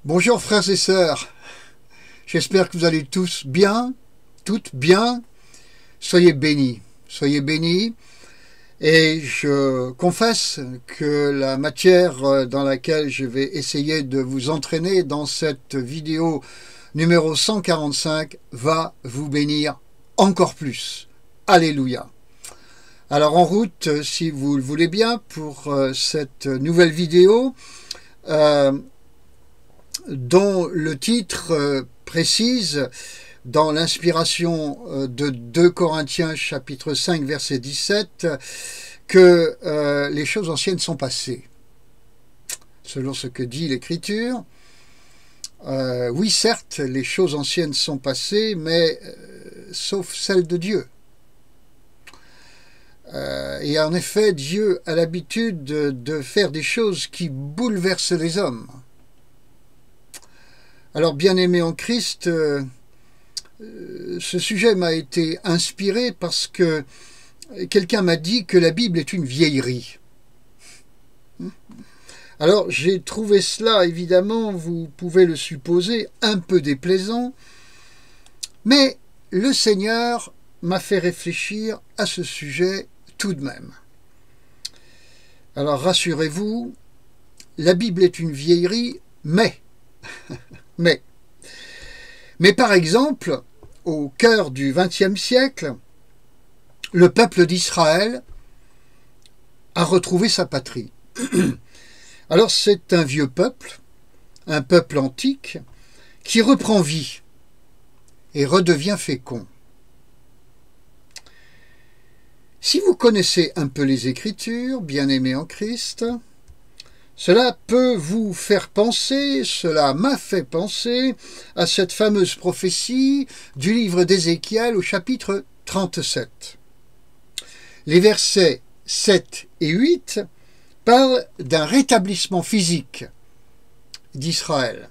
Bonjour frères et sœurs, j'espère que vous allez tous bien, toutes bien. Soyez bénis, et je confesse que la matière dans laquelle je vais essayer de vous entraîner dans cette vidéo numéro 145 va vous bénir encore plus. Alléluia. Alors en route, si vous le voulez bien, pour cette nouvelle vidéo, dont le titre précise, dans l'inspiration de 2 Corinthiens chapitre 5 verset 17, que les choses anciennes sont passées. Selon ce que dit l'Écriture, oui certes, les choses anciennes sont passées, mais sauf celles de Dieu. Et en effet, Dieu a l'habitude de faire des choses qui bouleversent les hommes. Alors, bien-aimé en Christ, ce sujet m'a été inspiré parce que quelqu'un m'a dit que la Bible est une vieillerie. Alors, j'ai trouvé cela, évidemment, vous pouvez le supposer, un peu déplaisant, mais le Seigneur m'a fait réfléchir à ce sujet tout de même. Alors, rassurez-vous, la Bible est une vieillerie, mais par exemple, au cœur du XXe siècle, le peuple d'Israël a retrouvé sa patrie. Alors c'est un vieux peuple, un peuple antique, qui reprend vie et redevient fécond. Si vous connaissez un peu les Écritures, bien-aimés en Christ, cela peut vous faire penser, cela m'a fait penser à cette fameuse prophétie du livre d'Ézéchiel au chapitre 37. Les versets 7 et 8 parlent d'un rétablissement physique d'Israël.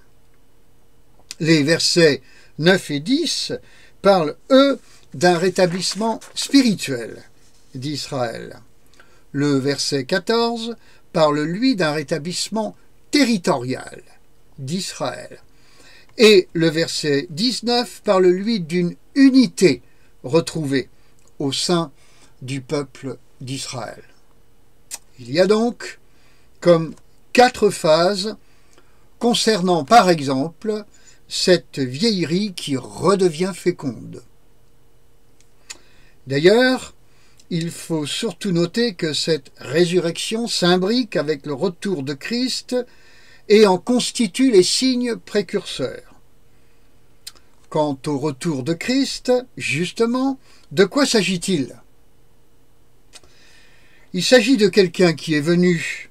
Les versets 9 et 10 parlent, eux, d'un rétablissement spirituel d'Israël. Le verset 14 parle, lui, d'un rétablissement territorial d'Israël. Et le verset 19 parle, lui, d'une unité retrouvée au sein du peuple d'Israël. Il y a donc comme 4 phases concernant, par exemple, cette vieillerie qui redevient féconde. D'ailleurs, il faut surtout noter que cette résurrection s'imbrique avec le retour de Christ et en constitue les signes précurseurs. Quant au retour de Christ, justement, de quoi s'agit-il? Il s'agit de quelqu'un qui est venu,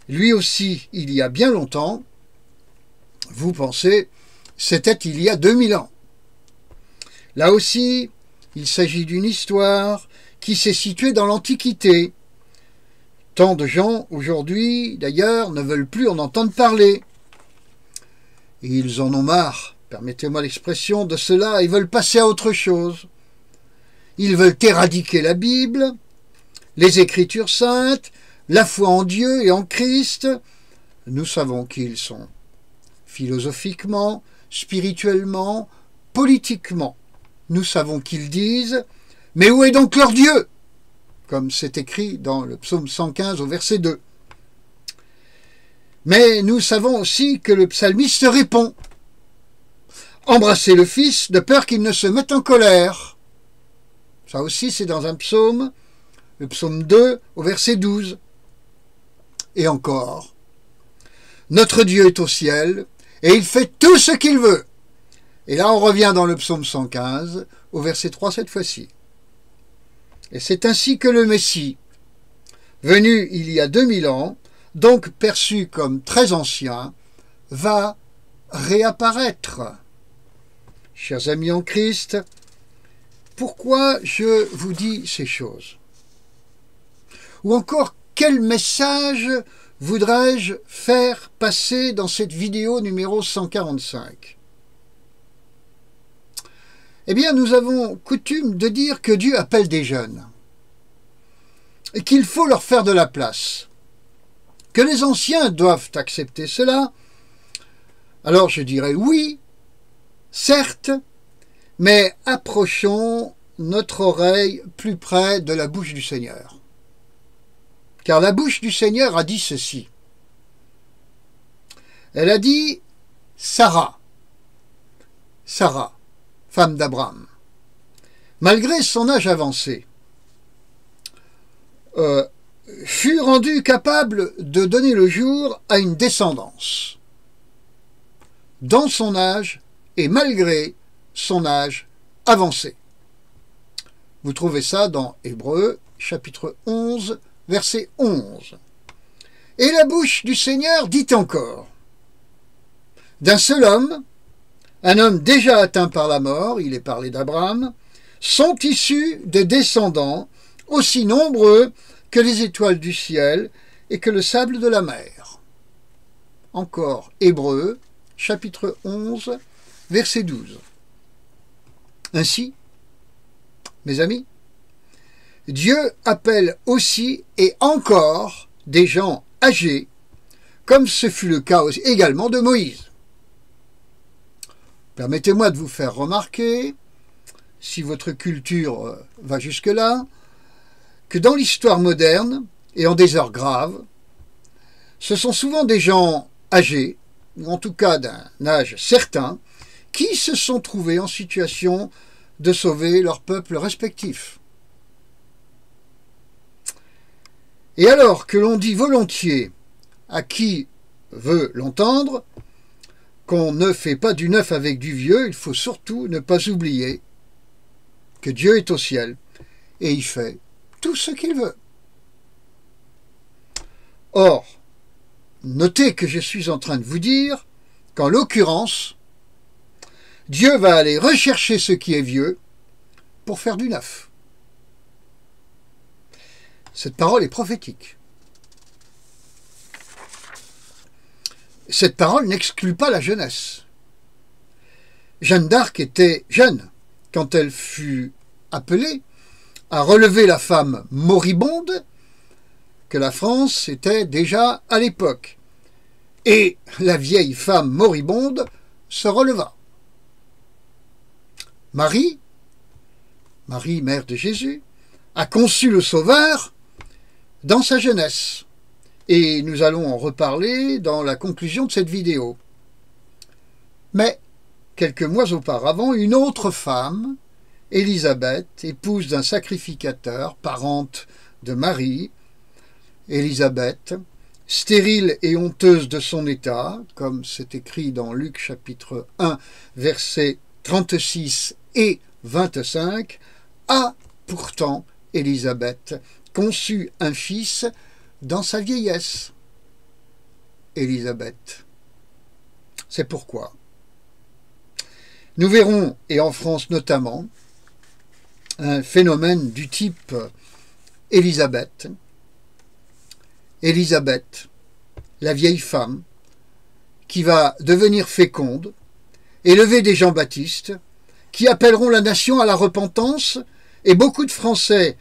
lui aussi, il y a bien longtemps. Vous pensez, c'était il y a 2000 ans. Là aussi, il s'agit d'une histoire qui s'est située dans l'Antiquité. Tant de gens, aujourd'hui, d'ailleurs, ne veulent plus en entendre parler. Et ils en ont marre, permettez-moi l'expression, de cela, et veulent passer à autre chose. Ils veulent éradiquer la Bible, les Écritures saintes, la foi en Dieu et en Christ. Nous savons qui ils sont. Philosophiquement, spirituellement, politiquement. Nous savons qu'ils disent « Mais où est donc leur Dieu ?» comme c'est écrit dans le psaume 115 au verset 2. Mais nous savons aussi que le psalmiste répond « Embrassez le Fils de peur qu'il ne se mette en colère. » Ça aussi c'est dans un psaume, le psaume 2 au verset 12. Et encore « Notre Dieu est au ciel et il fait tout ce qu'il veut. » Et là on revient dans le psaume 115 au verset 3 cette fois-ci. Et c'est ainsi que le Messie, venu il y a 2000 ans, donc perçu comme très ancien, va réapparaître. Chers amis en Christ, pourquoi je vous dis ces choses? Ou encore, quel message voudrais-je faire passer dans cette vidéo numéro 145? Eh bien, nous avons coutume de dire que Dieu appelle des jeunes et qu'il faut leur faire de la place, que les anciens doivent accepter cela, Alors je dirais oui, certes, mais approchons notre oreille plus près de la bouche du Seigneur. Car la bouche du Seigneur a dit ceci. Elle a dit Sarah, femme d'Abraham, malgré son âge avancé, fut rendue capable de donner le jour à une descendance, dans son âge et malgré son âge avancé. Vous trouvez ça dans Hébreux, chapitre 11, verset 11. Et la bouche du Seigneur dit encore, d'un seul homme, un homme déjà atteint par la mort, il est parlé d'Abraham, sont issus des descendants aussi nombreux que les étoiles du ciel et que le sable de la mer. Encore Hébreux, chapitre 11, verset 12. Ainsi, mes amis, Dieu appelle aussi et encore des gens âgés, comme ce fut le cas également de Moïse. Permettez-moi de vous faire remarquer, si votre culture va jusque-là, que dans l'histoire moderne, et en des heures graves, ce sont souvent des gens âgés, ou en tout cas d'un âge certain, qui se sont trouvés en situation de sauver leur peuple respectif. Et alors que l'on dit volontiers à qui veut l'entendre qu'on ne fait pas du neuf avec du vieux, il faut surtout ne pas oublier que Dieu est au ciel et il fait tout ce qu'il veut. Or, notez que je suis en train de vous dire qu'en l'occurrence, Dieu va aller rechercher ce qui est vieux pour faire du neuf. Cette parole est prophétique. Cette parole n'exclut pas la jeunesse. Jeanne d'Arc était jeune quand elle fut appelée à relever la femme moribonde que la France était déjà à l'époque. Et la vieille femme moribonde se releva. Marie, mère de Jésus, a conçu le Sauveur dans sa jeunesse. Et nous allons en reparler dans la conclusion de cette vidéo. Mais, quelques mois auparavant, une autre femme, Élisabeth, épouse d'un sacrificateur, parente de Marie, Élisabeth, stérile et honteuse de son état, comme c'est écrit dans Luc chapitre 1, versets 36 et 25, a pourtant, Élisabeth, conçu un fils dans sa vieillesse. Élisabeth. C'est pourquoi nous verrons, et en France notamment, un phénomène du type Élisabeth, la vieille femme, qui va devenir féconde, élever des Jean-Baptiste, qui appelleront la nation à la repentance, et beaucoup de Français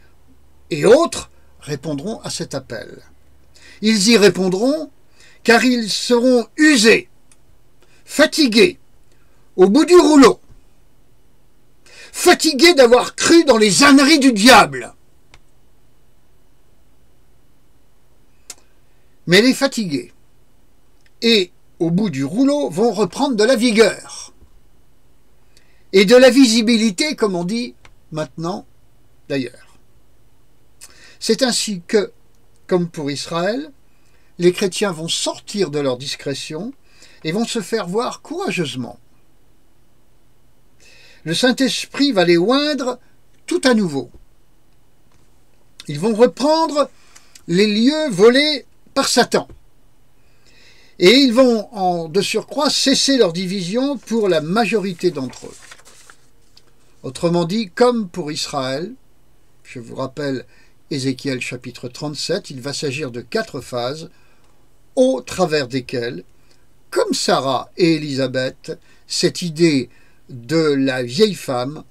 et autres répondront à cet appel. Ils y répondront car ils seront usés, fatigués, au bout du rouleau, fatigués d'avoir cru dans les âneries du diable. Mais les fatigués et au bout du rouleau vont reprendre de la vigueur et de la visibilité, comme on dit maintenant d'ailleurs. C'est ainsi que, comme pour Israël, les chrétiens vont sortir de leur discrétion et vont se faire voir courageusement. Le Saint-Esprit va les oindre tout à nouveau. Ils vont reprendre les lieux volés par Satan. Et ils vont, de surcroît, cesser leur division pour la majorité d'entre eux. Autrement dit, comme pour Israël, je vous rappelle Ézéchiel chapitre 37, il va s'agir de 4 phases au travers desquelles, comme Sarah et Élisabeth, cette idée de la vieille femme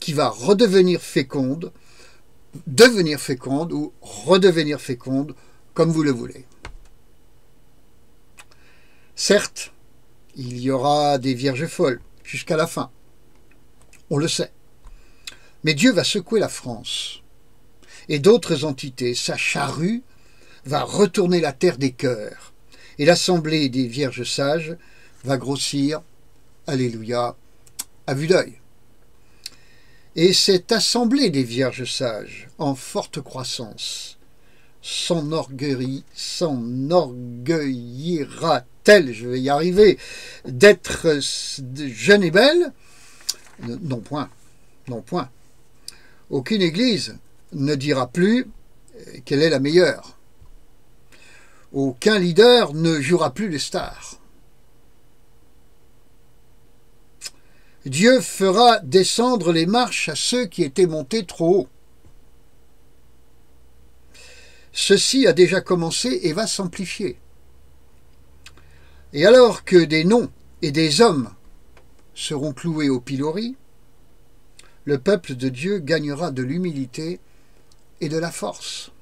qui va redevenir féconde, devenir féconde ou redevenir féconde, comme vous le voulez. Certes, Il y aura des vierges folles jusqu'à la fin. On le sait. Mais Dieu va secouer la France et d'autres entités. Sa charrue va retourner la terre des cœurs. Et l'assemblée des vierges sages va grossir, alléluia, à vue d'œil. Et cette assemblée des vierges sages, en forte croissance, s'enorgueillira-t-elle, je vais y arriver, d'être jeune et belle? Non point, non point. Aucune église ne dira plus qu'elle est la meilleure. Aucun leader ne jouera plus les stars. Dieu fera descendre les marches à ceux qui étaient montés trop haut. Ceci a déjà commencé et va s'amplifier. Et alors que des noms et des hommes seront cloués au pilori, le peuple de Dieu gagnera de l'humilité et de la force.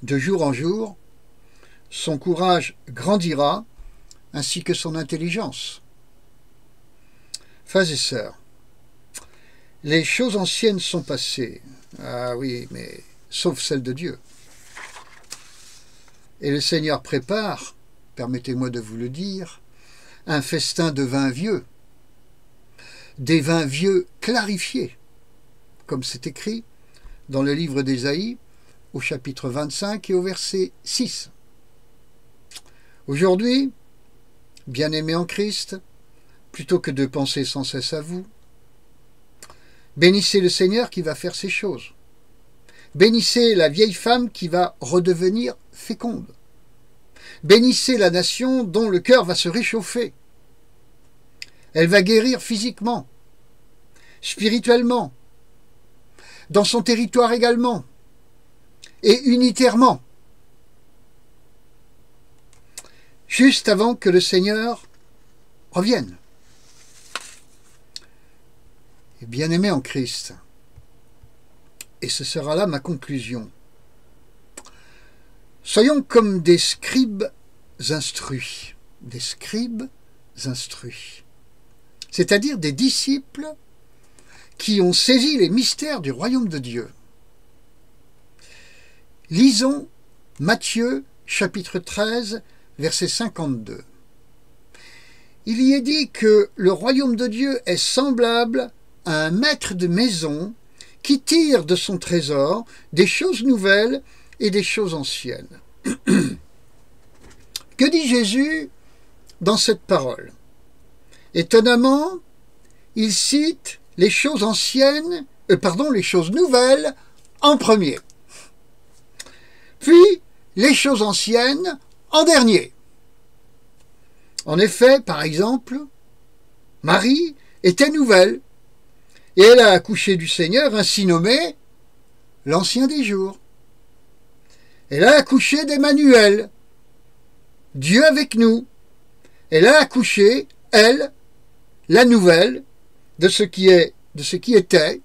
De jour en jour, son courage grandira, ainsi que son intelligence. Frères et sœurs, les choses anciennes sont passées. Ah oui, mais sauf celles de Dieu. Et le Seigneur prépare, permettez-moi de vous le dire, un festin de vins vieux, des vins vieux clarifiés, comme c'est écrit dans le livre d'Ésaïe, au chapitre 25 et au verset 6. Aujourd'hui, bien-aimés en Christ, plutôt que de penser sans cesse à vous, bénissez le Seigneur qui va faire ces choses. Bénissez la vieille femme qui va redevenir féconde. Bénissez la nation dont le cœur va se réchauffer. Elle va guérir physiquement, spirituellement, dans son territoire également, et unitairement, juste avant que le Seigneur revienne. Bien-aimés en Christ, et ce sera là ma conclusion. Soyons comme des scribes instruits, c'est-à-dire des disciples qui ont saisi les mystères du royaume de Dieu. Lisons Matthieu chapitre 13, verset 52. Il y est dit que le royaume de Dieu est semblable à un maître de maison qui tire de son trésor des choses nouvelles et des choses anciennes. Que dit Jésus dans cette parole? Étonnamment, il cite les choses les choses nouvelles en premier, puis les choses anciennes en dernier. En effet, par exemple, Marie était nouvelle, et elle a accouché du Seigneur, ainsi nommé l'Ancien des jours. Elle a accouché d'Emmanuel, Dieu avec nous. Elle a accouché, elle, la nouvelle, de ce qui était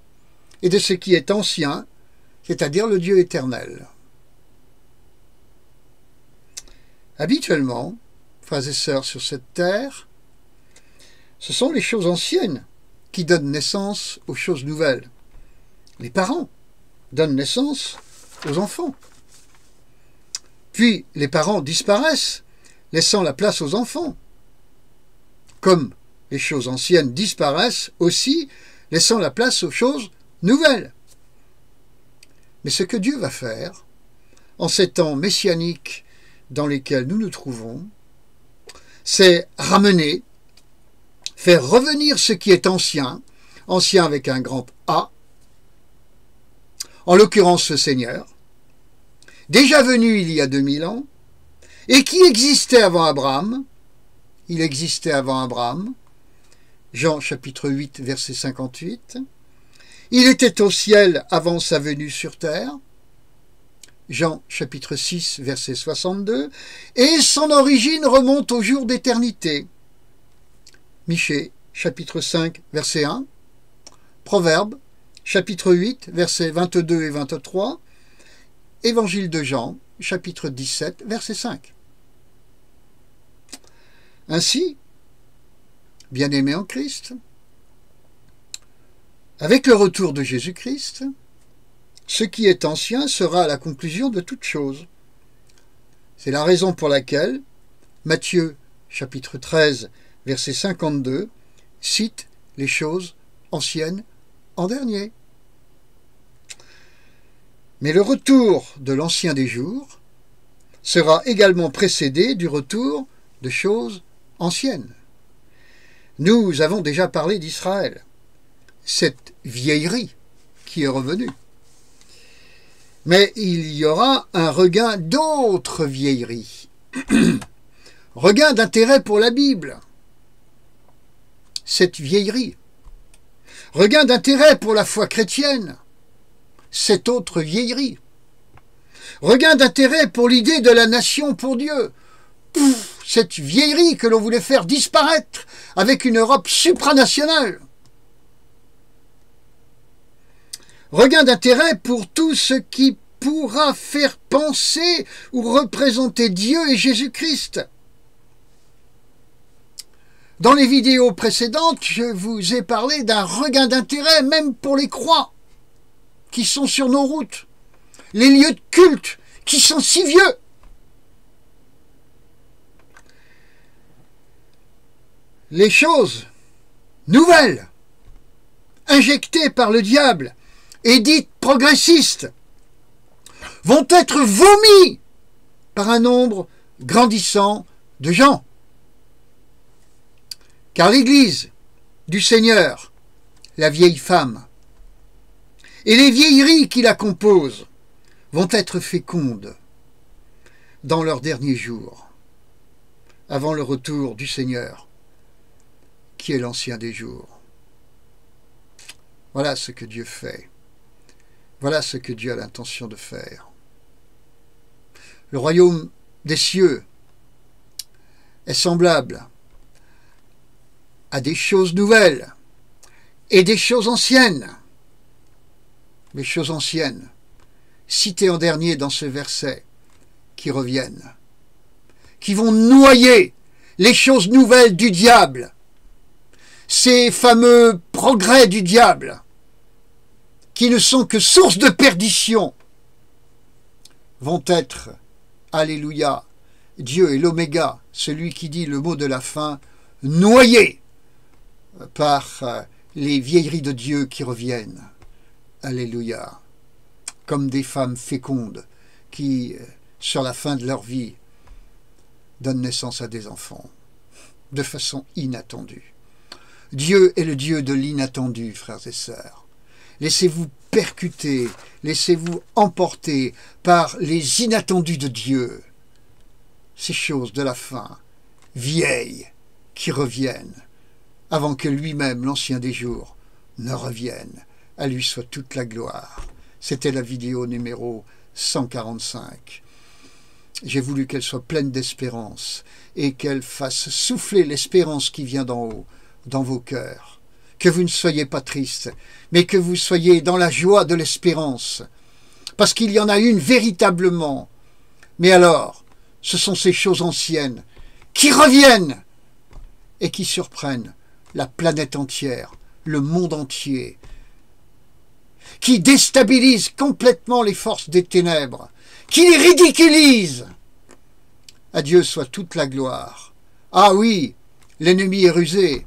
et de ce qui est ancien, c'est-à-dire le Dieu éternel. Habituellement, frères et sœurs, sur cette terre, ce sont les choses anciennes qui donnent naissance aux choses nouvelles. Les parents donnent naissance aux enfants. Puis les parents disparaissent, laissant la place aux enfants. Comme les choses anciennes disparaissent aussi, laissant la place aux choses nouvelles. Mais ce que Dieu va faire, en ces temps messianiques dans lesquels nous nous trouvons, c'est ramener, faire revenir ce qui est ancien, ancien avec un grand A, en l'occurrence le Seigneur, déjà venu il y a 2000 ans, et qui existait avant Abraham. Il existait avant Abraham, Jean chapitre 8, verset 58. Il était au ciel avant sa venue sur terre, Jean chapitre 6, verset 62, et son origine remonte au jour d'éternité. Michée, chapitre 5, verset 1, Proverbes, chapitre 8, versets 22 et 23, Évangile de Jean, chapitre 17, verset 5. Ainsi, bien-aimés en Christ, avec le retour de Jésus-Christ, ce qui est ancien sera la conclusion de toute chose. C'est la raison pour laquelle Matthieu, chapitre 13, verset 52, cite les choses anciennes en dernier. Mais le retour de l'Ancien des jours sera également précédé du retour de choses anciennes. Nous avons déjà parlé d'Israël, cette vieillerie qui est revenue. Mais il y aura un regain d'autres vieilleries. Regain d'intérêt pour la Bible. Cette vieillerie. Regain d'intérêt pour la foi chrétienne. Cette autre vieillerie. Regain d'intérêt pour l'idée de la nation pour Dieu. Cette vieillerie que l'on voulait faire disparaître avec une Europe supranationale. Regain d'intérêt pour tout ce qui pourra faire penser ou représenter Dieu et Jésus-Christ. Dans les vidéos précédentes, je vous ai parlé d'un regain d'intérêt même pour les croix qui sont sur nos routes, les lieux de culte qui sont si vieux. Les choses nouvelles, injectées par le diable et dites progressistes, vont être vomies par un nombre grandissant de gens. Car l'Église du Seigneur, la vieille femme, et les vieilleries qui la composent vont être fécondes dans leurs derniers jours, avant le retour du Seigneur, qui est l'Ancien des jours. Voilà ce que Dieu fait. Voilà ce que Dieu a l'intention de faire. Le royaume des cieux est semblable à des choses nouvelles et des choses anciennes. Les choses anciennes, citées en dernier dans ce verset, qui reviennent, qui vont noyer les choses nouvelles du diable, ces fameux progrès du diable, qui ne sont que source de perdition, vont être, alléluia, Dieu est l'oméga, celui qui dit le mot de la fin, noyés par les vieilleries de Dieu qui reviennent. Alléluia. Comme des femmes fécondes qui, sur la fin de leur vie, donnent naissance à des enfants de façon inattendue. Dieu est le Dieu de l'inattendu, frères et sœurs. Laissez-vous percuter, laissez-vous emporter par les inattendus de Dieu. Ces choses de la fin, vieilles, qui reviennent, avant que lui-même, l'Ancien des jours, ne revienne. À lui soit toute la gloire. C'était la vidéo numéro 145. J'ai voulu qu'elle soit pleine d'espérance et qu'elle fasse souffler l'espérance qui vient d'en haut, dans vos cœurs. Que vous ne soyez pas tristes, mais que vous soyez dans la joie de l'espérance. Parce qu'il y en a une véritablement. Mais alors, ce sont ces choses anciennes qui reviennent et qui surprennent la planète entière, le monde entier, qui déstabilisent complètement les forces des ténèbres, qui les ridiculisent. À Dieu soit toute la gloire. Ah oui, l'ennemi est rusé,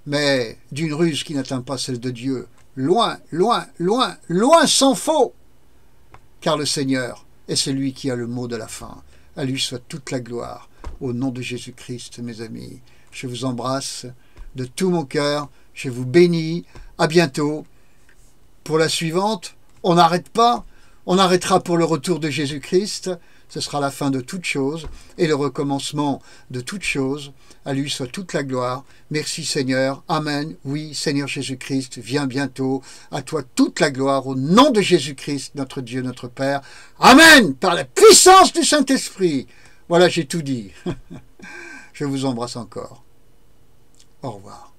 mais d'une ruse qui n'atteint pas celle de Dieu. Loin, loin, loin, loin s'en faut. Car le Seigneur est celui qui a le mot de la fin. À lui soit toute la gloire. Au nom de Jésus-Christ, mes amis, je vous embrasse de tout mon cœur. Je vous bénis. À bientôt. Pour la suivante, on n'arrête pas. On arrêtera pour le retour de Jésus-Christ. Ce sera la fin de toutes choses et le recommencement de toutes choses. À lui soit toute la gloire. Merci Seigneur. Amen. Oui, Seigneur Jésus-Christ, viens bientôt. À toi toute la gloire au nom de Jésus-Christ, notre Dieu, notre Père. Amen. Par la puissance du Saint-Esprit. Voilà, j'ai tout dit. Je vous embrasse encore. Au revoir.